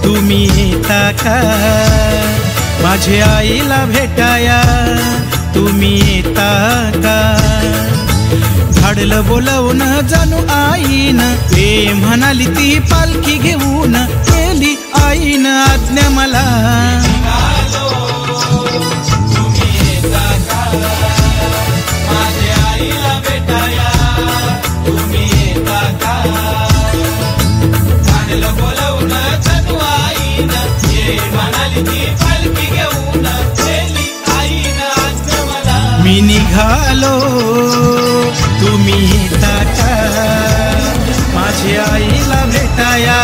तुम्ही येता का माझ्या आईला भेटाया तुम्ही येता का धाडलं बोलवून जाणू आईन ए म्हणाली ती पालखी घेऊन केली आईन आज्ञा मला मी निघालो तुम्ही येता का माझ्या आईला भेटाया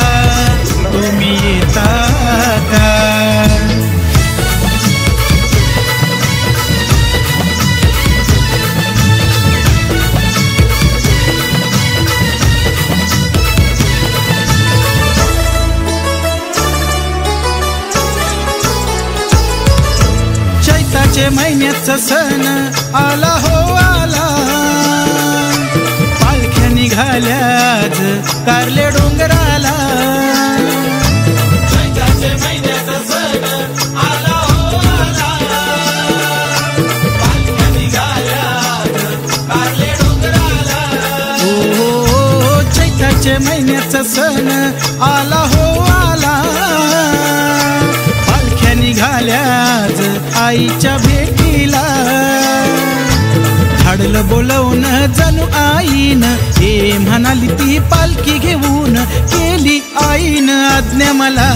तुम्ही येता का चैताचे महिन्याचा सण आला हो आला पालख्या निघाल्याज कारले डोंगराला चैताचे महिन्याचा सण आला हो आला पालख्या निघाल्याज कारले डोंगराला ओ चैताचे महिन्याचा सण आला हो आला पालख्या निघाल्याज आईच्या भेटीला धाडलं बोलवून जाणू आईन हे म्हणाली ती पालखी घेऊन केली आईन आज्ञा मला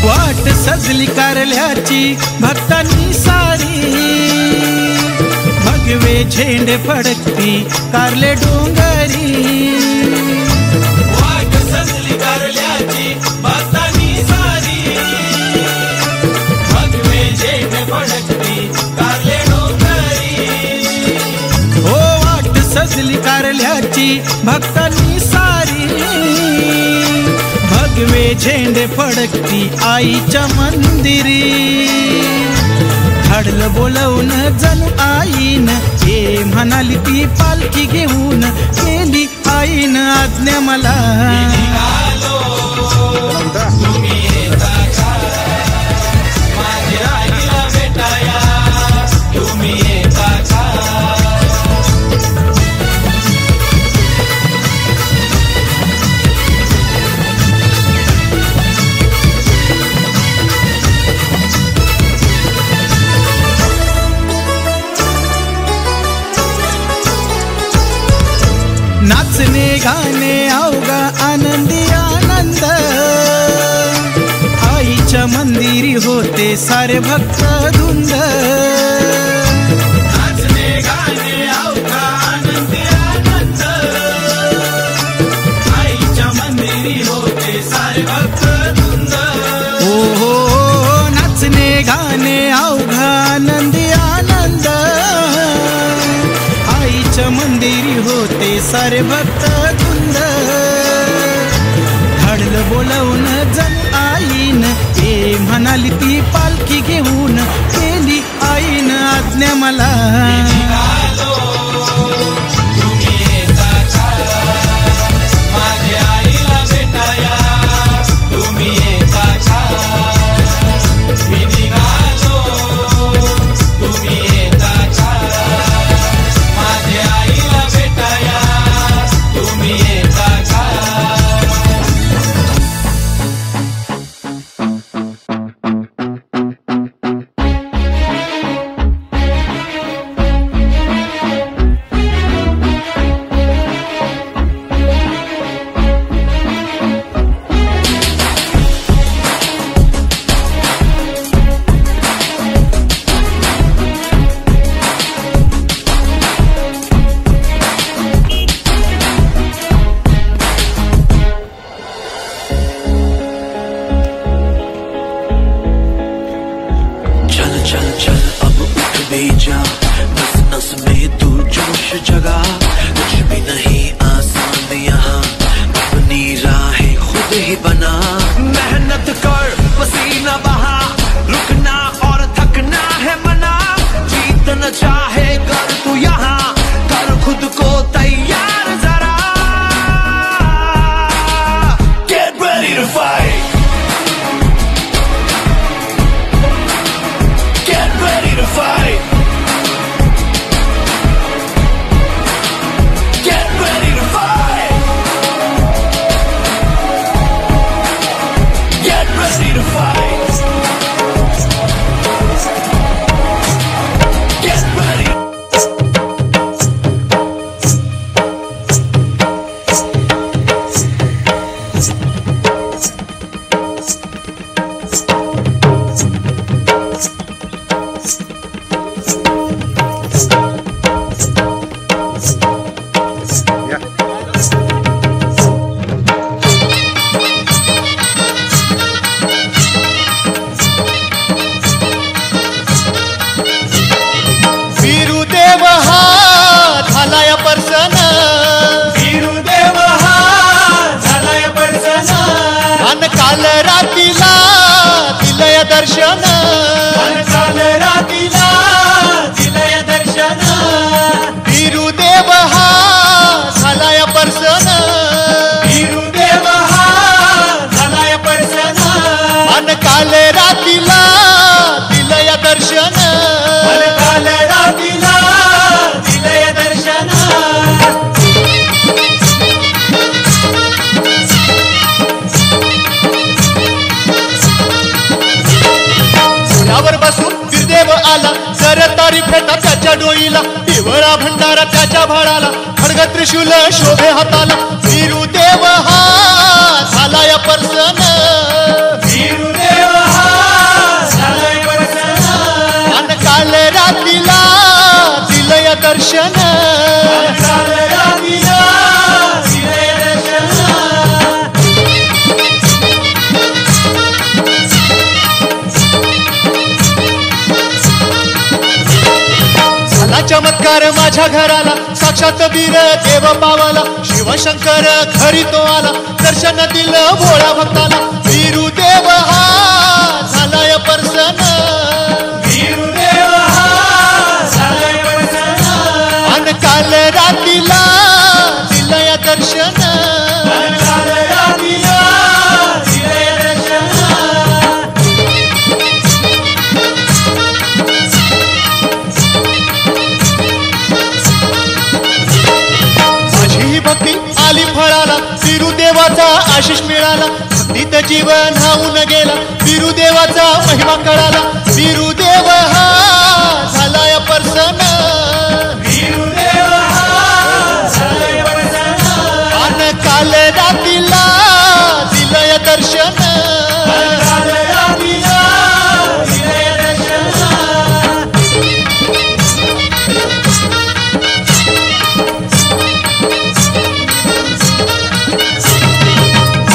वाट सजली कारल्याची भक्तांनी सारी भगवे झेंडे फडकती कारले डोंगरी वाट सजली कारल्याची भक्तांनी सारी भगवे झेंडे फडकती कारले डोंगरी हो वाट सजली कारल्याची भक्तांनी सारी भगवे झेंडे फडकती आईच्या मंदिरी धाडलं बोलवून जाणू आईन हे म्हणाली ती पालखी घेऊन केली आईन आज्ञा मला नाचणे गाणे अवघा आनंदी आनंद आईच्या मंदिरी होते सारे भक्त धुंद नाचणे गाणे अवघा आनंदी आनंद आईच्या मंदिरी होते सारे भक्त धुंद हो नाचणे गाणे अवघा आनंदी आनंद आईच्या मंदिरी होते सारे भक्त धुंद धाडलं बोलवून जाणू आईन हे म्हणाली ती पालखी घेऊन केली आईन आज्ञा मला काल रातीला दिलय दर्शन, काल रातीला दिलय दर्शन, वीरुदेव हा झालाय पर्सन, वीरुदेव हा झालाय पर्सन, अन काल रातीला दिलय दर्शन, काल रातीला दिलय दर्शन. सोन्यावर बसून वीरदेव आला, सरतारी फेटा त्याच्या डोईला, पिवळा भंडारा त्याच्या भाळाला, खड्ग त्रिशूल शोभे हाताला, वीरुदेव हा झालाय पर्सन, वीरुदेव हा झालाय पर्सन, अन काल रातीला दिलय दर्शन, काल रातीला दिलय दर्शन. झाला चमत्कार माझ्या घराला, साक्षात वीर देव पावाला, शिवशंकर घरी तो आला, दर्शन दिलं भोळा भक्ताला, वीरुदेव हा झालाय पर्सन, वीरुदेव हा झालाय पर्सन, अन काल रातीला दिलय दर्शन, काल रातीला दिलय दर्शन. माझी भक्ती आली फळाला, वीरुदेवाचा आशिष मिळाला, भक्तीत जीवन हावून गेला, वीरुदेवाचा महिमा कळाला, वीरुदेव हा झालाय पर्सन, वीरुदेव हा झालाय पर्सन, अन काल रातीला दिलय दर्शन, काल रातीला दिलय दर्शन.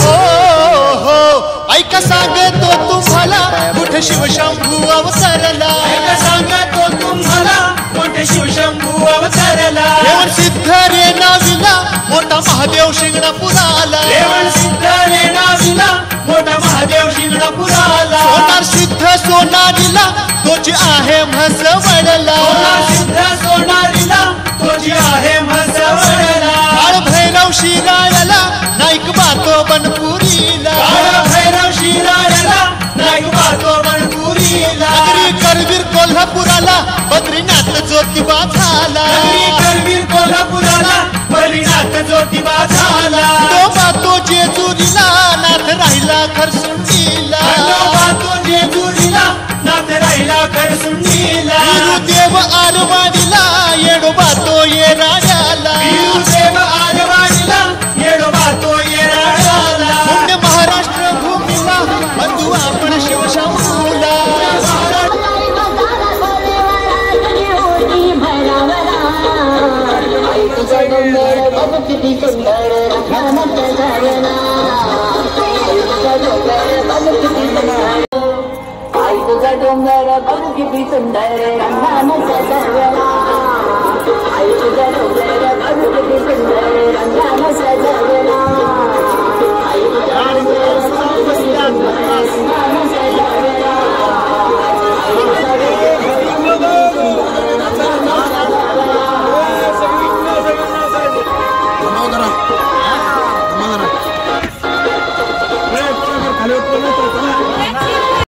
हो ऐका सांगतो तुम्हाला कुठे शिवशंभू अवतरला, ऐका सांगतो तुम्हाला मोठे शिवशंभू अवतरला, देवण सिद्ध रे नाविला मोठा महादेव शिंगणापुराला, देवळ सिद्ध रे नाविला मोठा महादेव शिंगणापुराला, सोनार सिद्ध सोनारीला तोची आहे म्हस वडला, सोनार सिद्ध सोनारीला तोची आहे म्हस वडला, काळ भैरव शिराळला नाईक बातो बनपुरीला, काळ भैरव शिराळला नाईक बातो बनपुरीला, नगरी करवीर कोल्हापुराला बद्रीनाथ ज्योतिबा झाला, नगरी करवीर कोल्हापुराला बद्रीनाथ ज्योतिबा झाला, तो बातो जेजुरीला नाथ राहिला खरसुंडीला, बातो जेजुरीला नाथ राहिला खरसुंडीला, वीरुदेव आरवाडीला येडोबा तो ये राजाला, वीरुदेव आरवाडीला येडोबा तो येराळाला, पुण्य महाराष्ट्र भूमीला बंधू आपण शिवशंभूला, किती सुंदर रामच झाला, आई तुझा डोंगर बघ किती सुंदर रंगानच सजवला, आई तुझा डोंगर बघ किती सुंदर रंगानच सजवला, आई तुझा डोंगर बघ किती सुंदर रंगानच सजवला.